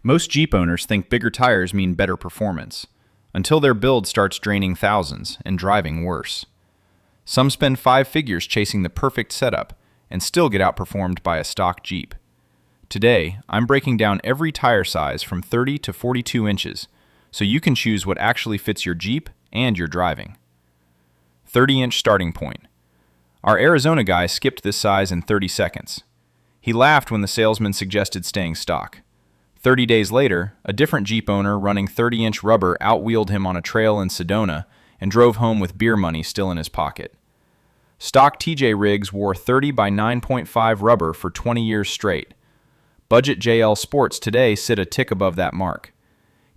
Most Jeep owners think bigger tires mean better performance, until their build starts draining thousands and driving worse. Some spend five figures chasing the perfect setup and still get outperformed by a stock Jeep. Today, I'm breaking down every tire size from 30 to 42 inches so you can choose what actually fits your Jeep and your driving. 30-inch starting point. Our Arizona guy skipped this size in 30 seconds. He laughed when the salesman suggested staying stock. 30 days later, a different Jeep owner running 30-inch rubber outwheeled him on a trail in Sedona and drove home with beer money still in his pocket. Stock TJ rigs wore 30 by 9.5 rubber for 20 years straight. Budget JL Sports today sit a tick above that mark.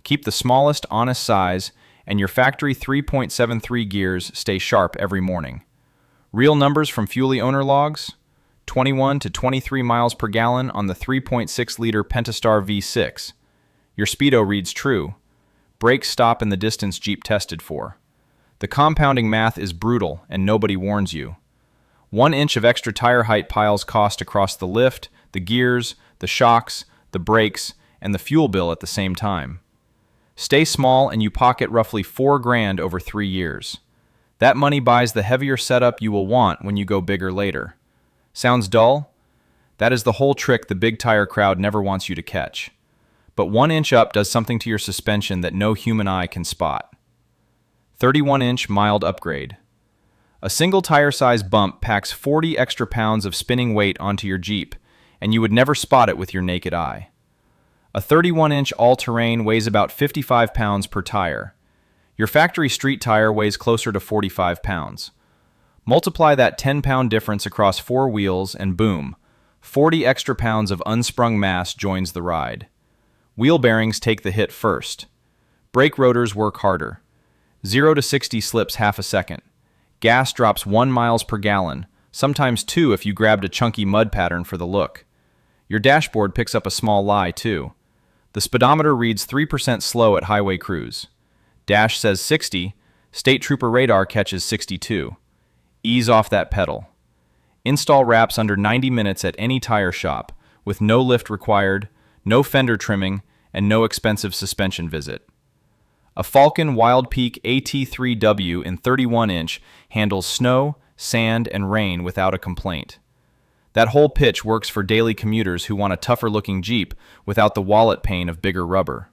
Keep the smallest honest size, and your factory 3.73 gears stay sharp every morning. Real numbers from Fuelie owner logs: 21 to 23 miles per gallon on the 3.6-liter Pentastar V6. Your speedo reads true. Brakes stop in the distance Jeep tested for. The compounding math is brutal, and nobody warns you. 1 inch of extra tire height piles cost across the lift, the gears, the shocks, the brakes, and the fuel bill at the same time. Stay small and you pocket roughly $4,000 over 3 years. That money buys the heavier setup you will want when you go bigger later. Sounds dull? That is the whole trick the big tire crowd never wants you to catch. But 1 inch up does something to your suspension that no human eye can spot. 31-inch mild upgrade. A single tire size bump packs 40 extra pounds of spinning weight onto your Jeep, and you would never spot it with your naked eye. A 31-inch all-terrain weighs about 55 pounds per tire. Your factory street tire weighs closer to 45 pounds. Multiply that 10-pound difference across 4 wheels and boom, 40 extra pounds of unsprung mass joins the ride. Wheel bearings take the hit first. Brake rotors work harder. 0 to 60 slips half a second. Gas drops 1 miles per gallon, sometimes 2 if you grabbed a chunky mud pattern for the look. Your dashboard picks up a small lie, too. The speedometer reads 3% slow at highway cruise. Dash says 60, State Trooper radar catches 62. Ease off that pedal. Install wraps under 90 minutes at any tire shop, with no lift required, no fender trimming, and no expensive suspension visit. A Falcon Wild Peak AT3W in 31-inch handles snow, sand, and rain without a complaint. That whole pitch works for daily commuters who want a tougher-looking Jeep without the wallet pain of bigger rubber.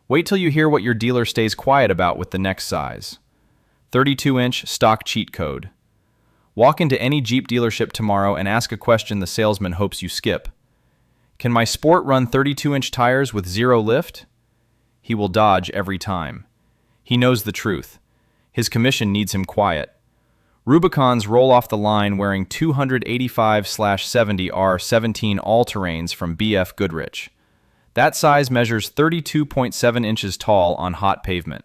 Wait till you hear what your dealer stays quiet about with the next size. 32-inch stock cheat code. Walk into any Jeep dealership tomorrow and ask a question the salesman hopes you skip. Can my Sport run 32-inch tires with 0 lift? He will dodge every time. He knows the truth. His commission needs him quiet. Rubicons roll off the line wearing 285/70 R17 all-terrains from BF Goodrich. That size measures 32.7 inches tall on hot pavement.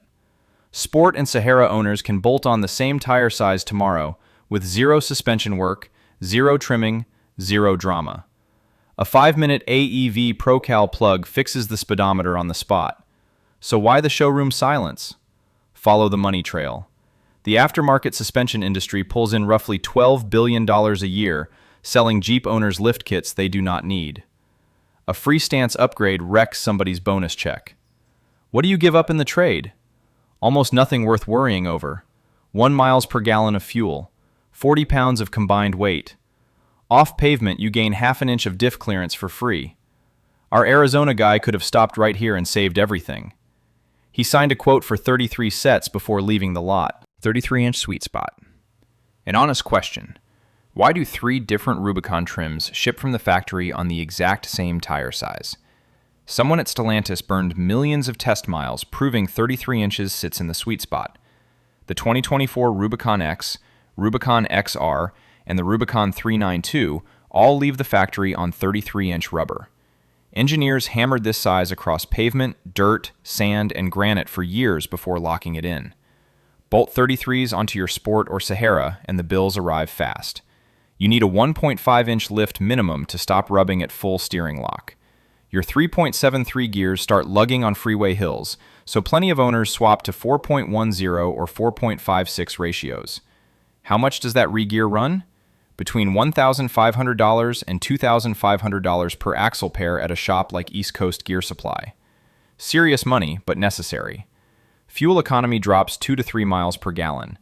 Sport and Sahara owners can bolt on the same tire size tomorrow with 0 suspension work, 0 trimming, 0 drama. A 5-minute AEV ProCal plug fixes the speedometer on the spot. So why the showroom silence? Follow the money trail. The aftermarket suspension industry pulls in roughly $12 billion a year, selling Jeep owners lift kits they do not need. A free stance upgrade wrecks somebody's bonus check. What do you give up in the trade? Almost nothing worth worrying over. 1 miles per gallon of fuel, 40 pounds of combined weight. Off pavement, you gain half an inch of diff clearance for free. Our Arizona guy could have stopped right here and saved everything. He signed a quote for 33 sets before leaving the lot. 33-inch sweet spot. An honest question. Why do 3 different Rubicon trims ship from the factory on the exact same tire size? Someone at Stellantis burned millions of test miles proving 33 inches sits in the sweet spot. The 2024 Rubicon X, Rubicon XR, and the Rubicon 392 all leave the factory on 33-inch rubber. Engineers hammered this size across pavement, dirt, sand, and granite for years before locking it in. Bolt 33s onto your Sport or Sahara, and the bills arrive fast. You need a 1.5-inch lift minimum to stop rubbing at full steering lock. Your 3.73 gears start lugging on freeway hills, so plenty of owners swap to 4.10 or 4.56 ratios. How much does that re-gear run? between $1,500 and $2,500 per axle pair at a shop like East Coast Gear Supply. Serious money, but necessary. Fuel economy drops 2 to 3 miles per gallon.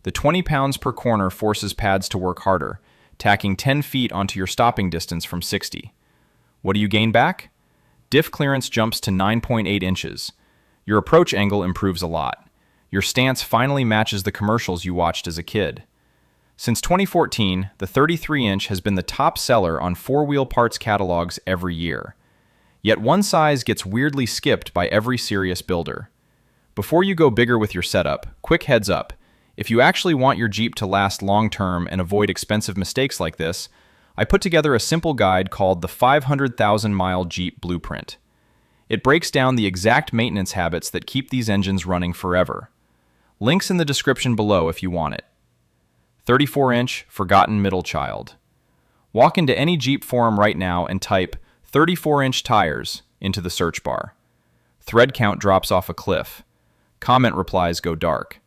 The 20 pounds per corner forces pads to work harder, tacking 10 feet onto your stopping distance from 60. What do you gain back? Diff clearance jumps to 9.8 inches. Your approach angle improves a lot. Your stance finally matches the commercials you watched as a kid. Since 2014, the 33-inch has been the top seller on four-wheel parts catalogs every year. Yet one size gets weirdly skipped by every serious builder. Before you go bigger with your setup, quick heads up. If you actually want your Jeep to last long-term and avoid expensive mistakes like this, I put together a simple guide called the 500,000-Mile Jeep Blueprint. It breaks down the exact maintenance habits that keep these engines running forever. Links in the description below if you want it. 34-inch Forgotten Middle Child. Walk into any Jeep forum right now and type 34-inch tires into the search bar. Thread count drops off a cliff. Comment replies go dark.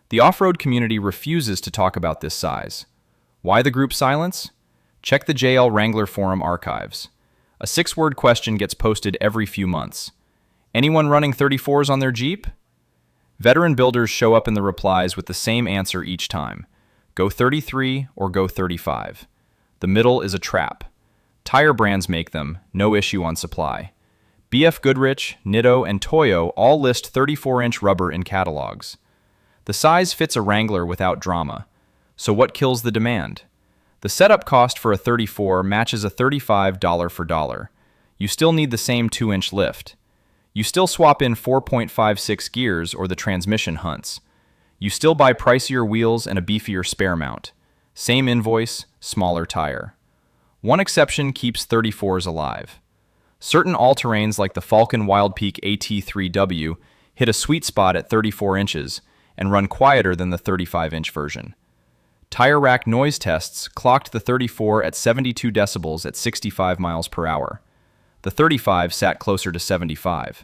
The off-road community refuses to talk about this size. Why the group silence? Check the JL Wrangler forum archives. A 6-word question gets posted every few months. Anyone running 34s on their Jeep? Veteran builders show up in the replies with the same answer each time. Go 33 or go 35. The middle is a trap. Tire brands make them, no issue on supply. BF Goodrich, Nitto, and Toyo all list 34-inch rubber in catalogs. The size fits a Wrangler without drama. So what kills the demand? The setup cost for a 34 matches a 35 dollar for dollar. You still need the same 2-inch lift. You still swap in 4.56 gears or the transmission hunts. You still buy pricier wheels and a beefier spare mount. Same invoice, smaller tire. One exception keeps 34s alive. Certain all-terrains like the Falcon Wild Peak AT3W hit a sweet spot at 34 inches and run quieter than the 35-inch version. Tire rack noise tests clocked the 34 at 72 decibels at 65 miles per hour. The 35 sat closer to 75.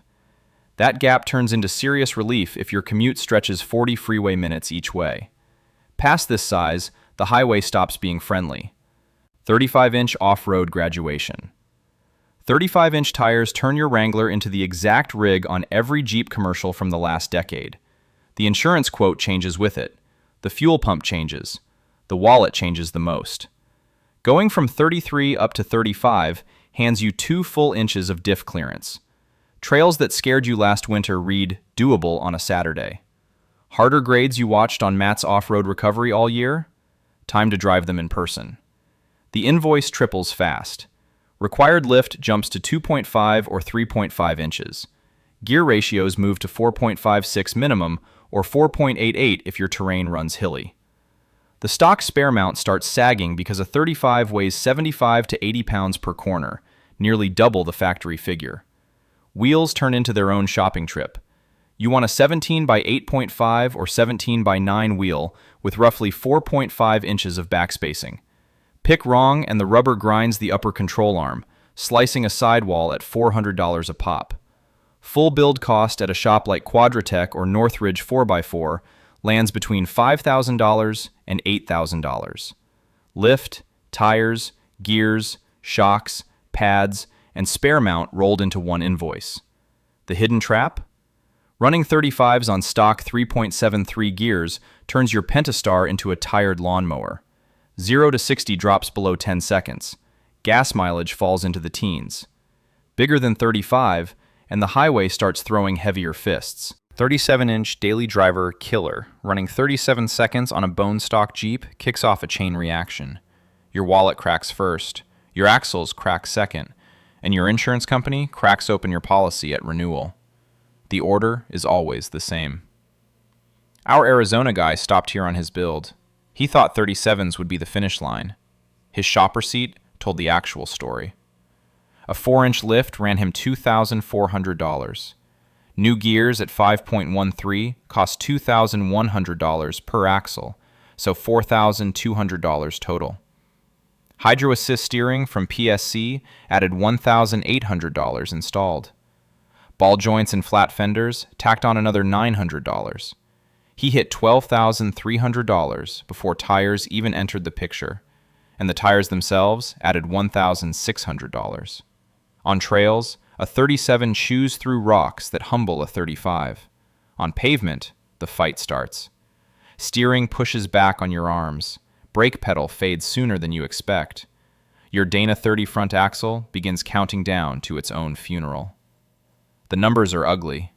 That gap turns into serious relief if your commute stretches 40 freeway minutes each way. Past this size, the highway stops being friendly. 35-inch off-road graduation. 35-inch tires turn your Wrangler into the exact rig on every Jeep commercial from the last decade. The insurance quote changes with it. The fuel pump changes. The wallet changes the most. Going from 33 up to 35 hands you 2 full inches of diff clearance. Trails that scared you last winter read doable on a Saturday. Harder grades you watched on Matt's off-road recovery all year? Time to drive them in person. The invoice triples fast. Required lift jumps to 2.5 or 3.5 inches. Gear ratios move to 4.56 minimum or 4.88 if your terrain runs hilly. The stock spare mount starts sagging because a 35 weighs 75 to 80 pounds per corner, nearly double the factory figure. Wheels turn into their own shopping trip. You want a 17 by 8.5 or 17 by 9 wheel with roughly 4.5 inches of backspacing. Pick wrong and the rubber grinds the upper control arm, slicing a sidewall at $400 a pop. Full build cost at a shop like Quadratech or Northridge 4x4 lands between $5,000 and $8,000. Lift, tires, gears, shocks, pads, and spare mount rolled into one invoice. The hidden trap? Running 35s on stock 3.73 gears turns your Pentastar into a tired lawnmower. 0 to 60 drops below 10 seconds. Gas mileage falls into the teens. Bigger than 35, and the highway starts throwing heavier fists. 37-inch daily driver killer, running 37 seconds on a bone stock Jeep, kicks off a chain reaction. Your wallet cracks first, your axles crack second, and your insurance company cracks open your policy at renewal. The order is always the same. Our Arizona guy stopped here on his build. He thought 37s would be the finish line. His shop receipt told the actual story. A 4-inch lift ran him $2,400. New gears at 5.13 cost $2,100 per axle, so $4,200 total. Hydro assist steering from PSC added $1,800 installed. Ball joints and flat fenders tacked on another $900. He hit $12,300 before tires even entered the picture. and the tires themselves added $1,600. On trails, a 37 chews through rocks that humble a 35. On pavement, the fight starts. Steering pushes back on your arms. Brake pedal fades sooner than you expect. Your Dana 30 front axle begins counting down to its own funeral. The numbers are ugly.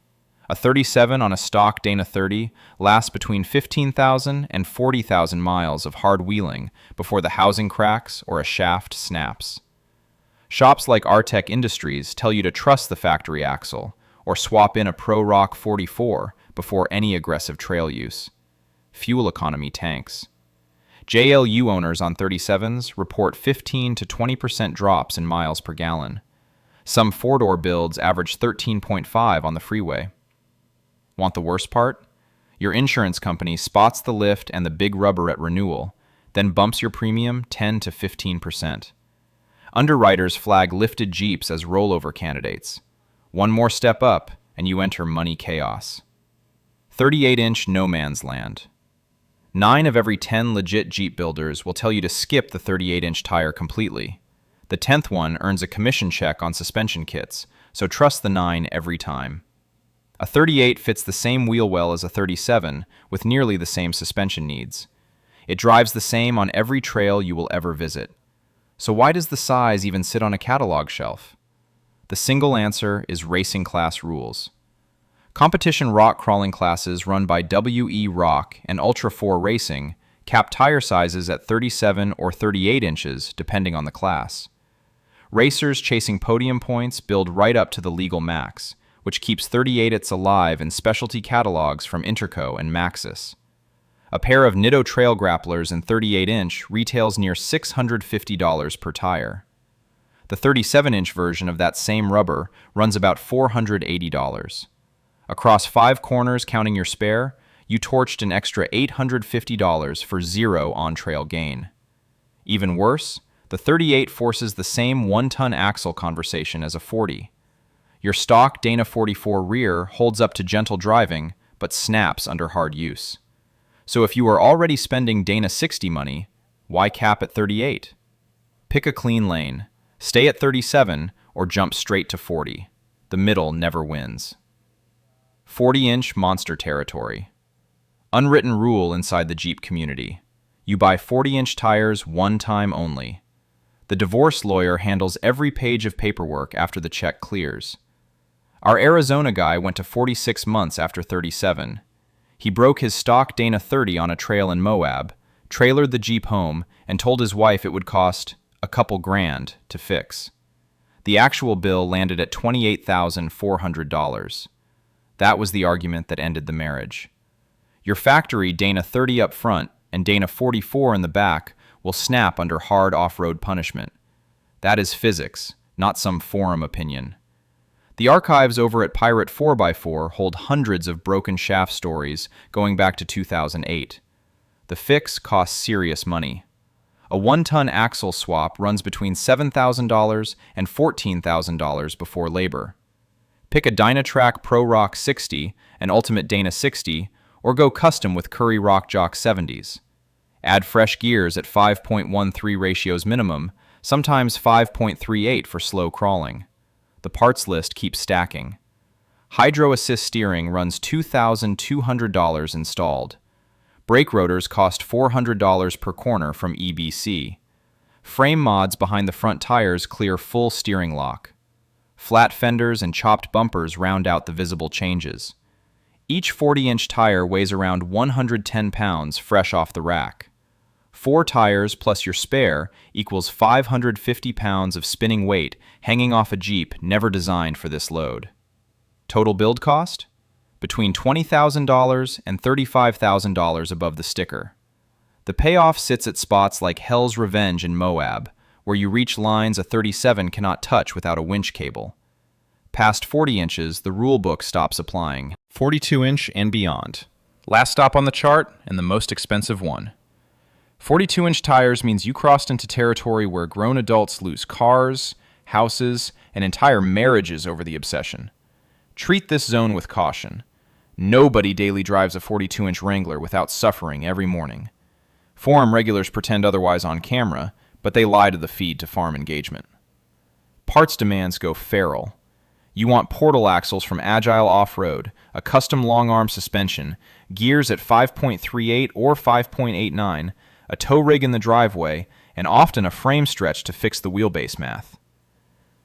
A 37 on a stock Dana 30 lasts between 15,000 and 40,000 miles of hard wheeling before the housing cracks or a shaft snaps. Shops like Artec Industries tell you to trust the factory axle or swap in a Pro Rock 44 before any aggressive trail use. Fuel economy tanks. JLU owners on 37s report 15 to 20% drops in miles per gallon. Some four-door builds average 13.5 on the freeway. Want the worst part? Your insurance company spots the lift and the big rubber at renewal, then bumps your premium 10 to 15%. Underwriters flag lifted Jeeps as rollover candidates. One more step up, and you enter money chaos. 38-inch no man's land. 9 of every 10 legit Jeep builders will tell you to skip the 38-inch tire completely. The 10th one earns a commission check on suspension kits, so trust the 9 every time. A 38 fits the same wheel well as a 37, with nearly the same suspension needs. It drives the same on every trail you will ever visit. So why does the size even sit on a catalog shelf? The single answer is racing class rules. Competition rock crawling classes run by WE Rock and Ultra 4 Racing cap tire sizes at 37 or 38 inches, depending on the class. Racers chasing podium points build right up to the legal max, which keeps 38s alive in specialty catalogs from Interco and Maxxis. A pair of Nitto Trail Grapplers in 38-inch retails near $650 per tire. The 37-inch version of that same rubber runs about $480. Across 5 corners counting your spare, you torched an extra $850 for zero on-trail gain. Even worse, the 38 forces the same one-ton axle conversation as a 40. Your stock Dana 44 rear holds up to gentle driving, but snaps under hard use. So if you are already spending Dana 60 money, why cap at 38? Pick a clean lane, stay at 37, or jump straight to 40. The middle never wins. 40-inch monster territory. Unwritten rule inside the Jeep community. You buy 40-inch tires one time only. The divorce lawyer handles every page of paperwork after the check clears. Our Arizona guy went to 46 months after 37. He broke his stock Dana 30 on a trail in Moab, trailered the Jeep home, and told his wife it would cost a couple grand to fix. The actual bill landed at $28,400. That was the argument that ended the marriage. Your factory Dana 30 up front and Dana 44 in the back will snap under hard off-road punishment. That is physics, not some forum opinion. The archives over at Pirate 4x4 hold hundreds of broken shaft stories going back to 2008. The fix costs serious money. A one-ton axle swap runs between $7,000 and $14,000 before labor. Pick a Dynatrac Pro Rock 60, an Ultimate Dana 60, or go custom with Curry Rock Jock 70s. Add fresh gears at 5.13 ratios minimum, sometimes 5.38 for slow crawling. The parts list keeps stacking. Hydro Assist steering runs $2,200 installed. Brake rotors cost $400 per corner from EBC. Frame mods behind the front tires clear full steering lock. Flat fenders and chopped bumpers round out the visible changes. Each 40-inch tire weighs around 110 pounds fresh off the rack. 4 tires plus your spare equals 550 pounds of spinning weight hanging off a Jeep never designed for this load. Total build cost? Between $20,000 and $35,000 above the sticker. The payoff sits at spots like Hell's Revenge in Moab, where you reach lines a 37 cannot touch without a winch cable. Past 40 inches, the rule book stops applying. 42-inch and beyond. Last stop on the chart, and the most expensive one. 42-inch tires means you crossed into territory where grown adults lose cars, houses, and entire marriages over the obsession. Treat this zone with caution. Nobody daily drives a 42-inch Wrangler without suffering every morning. Forum regulars pretend otherwise on camera, but they lie to the feed to farm engagement. Parts demands go feral. You want portal axles from Agile Off-Road, a custom long-arm suspension, gears at 5.38 or 5.89, a tow rig in the driveway, and often a frame stretch to fix the wheelbase math.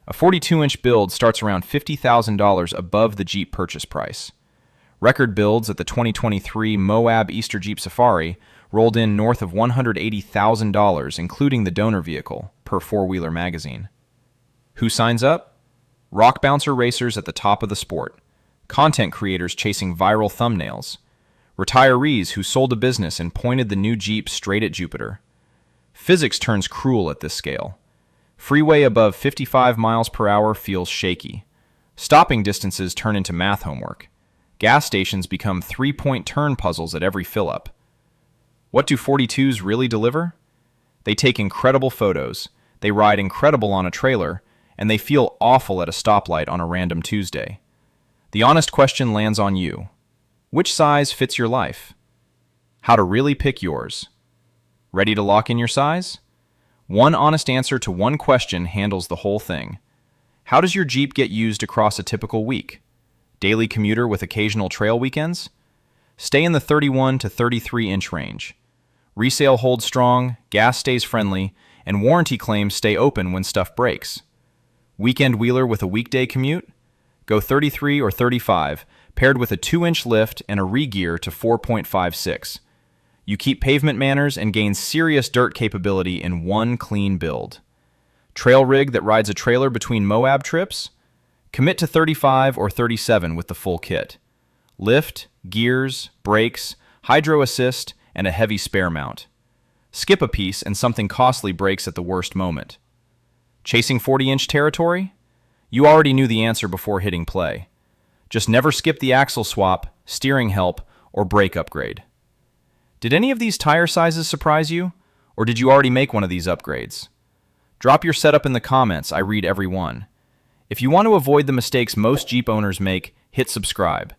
A 42-inch build starts around $50,000 above the Jeep purchase price. Record builds at the 2023 Moab Easter Jeep Safari rolled in north of $180,000, including the donor vehicle, per Four Wheeler magazine. Who signs up? Rock bouncer racers at the top of the sport, content creators chasing viral thumbnails, retirees who sold a business and pointed the new Jeep straight at Jupiter. Physics turns cruel at this scale. Freeway above 55 miles per hour feels shaky. Stopping distances turn into math homework. Gas stations become three-point turn puzzles at every fill-up. What do 42s really deliver? They take incredible photos, they ride incredible on a trailer, and they feel awful at a stoplight on a random Tuesday. The honest question lands on you. Which size fits your life? How to really pick yours. Ready to lock in your size? One honest answer to one question handles the whole thing. How does your Jeep get used across a typical week? Daily commuter with occasional trail weekends? Stay in the 31 to 33 inch range. Resale holds strong, gas stays friendly, and warranty claims stay open when stuff breaks. Weekend wheeler with a weekday commute? Go 33 or 35, paired with a 2-inch lift and a re-gear to 4.56. You keep pavement manners and gain serious dirt capability in one clean build. Trail rig that rides a trailer between Moab trips? Commit to 35 or 37 with the full kit. Lift, gears, brakes, hydro assist, and a heavy spare mount. Skip a piece and something costly breaks at the worst moment. Chasing 40-inch territory? You already knew the answer before hitting play. Just never skip the axle swap, steering help, or brake upgrade. Did any of these tire sizes surprise you? Or did you already make one of these upgrades? Drop your setup in the comments, I read every one. If you want to avoid the mistakes most Jeep owners make, hit subscribe.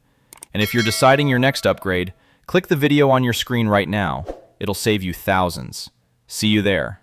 And if you're deciding your next upgrade, click the video on your screen right now. It'll save you thousands. See you there.